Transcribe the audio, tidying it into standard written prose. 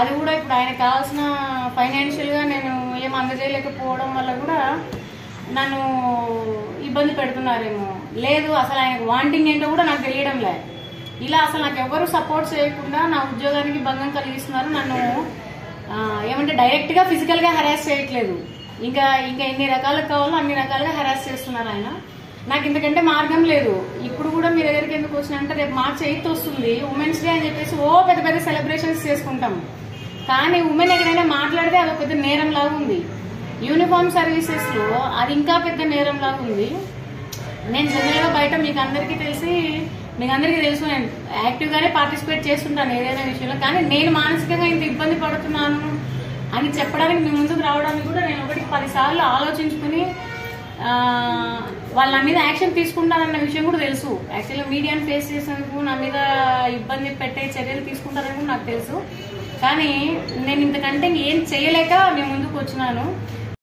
అది కూడా ఇప్పుడు ఆయనకు కావాల్సిన ఫైనాన్షియల్గా నేను ఏం అందజేయలేకపోవడం వల్ల కూడా నన్ను ఇబ్బంది పెడుతున్నారేమో, లేదు అసలు ఆయనకు వాంటింగ్ ఏంటో కూడా నాకు తెలియడం లేదు. ఇలా అసలు నాకు ఎవరు సపోర్ట్ చేయకుండా నా ఉద్యోగానికి భంగం కలిగిస్తున్నారు. నన్ను ఏమంటే డైరెక్ట్గా ఫిజికల్గా హెరాస్ చేయట్లేదు, ఇంకా ఎన్ని రకాలకు కావాలో అన్ని రకాలుగా హెరాస్ చేస్తున్నారు ఆయన. నాకు ఇంతకంటే మార్గం లేదు. ఇప్పుడు కూడా మీ దగ్గరికి ఎందుకు వచ్చినంటే రేపు మార్చి 8 వస్తుంది, ఉమెన్స్ డే అని చెప్పేసి పెద్ద పెద్ద సెలబ్రేషన్స్ చేసుకుంటాం. కానీ ఉమెన్ ఎక్కడైనా మాట్లాడితే అదొక పెద్ద నేరం లాగా ఉంది. యూనిఫామ్ సర్వీసెస్లో అది ఇంకా పెద్ద నేరం లాగా ఉంది. నేను జనరల్గా బయట మీకు అందరికీ తెలుసు, నేను యాక్టివ్గానే పార్టిసిపేట్ చేస్తుంటాను ఏదైనా విషయంలో. కానీ నేను మానసికంగా ఇంత ఇబ్బంది పడుతున్నాను అని చెప్పడానికి మీ ముందుకు రావడానికి కూడా నేను 10 సార్లు ఆలోచించుకుని వాళ్ళ మీద యాక్షన్ తీసుకుంటారన్న విషయం కూడా తెలుసు. యాక్చువల్గా మీడియాని ఫేస్ చేసేందుకు నా మీద ఇబ్బంది పెట్టే చర్యలు తీసుకుంటారని కూడా నాకు తెలుసు. కానీ నేను ఇంతకంటే ఏం చేయలేక నేను ముందుకు వచ్చినాను.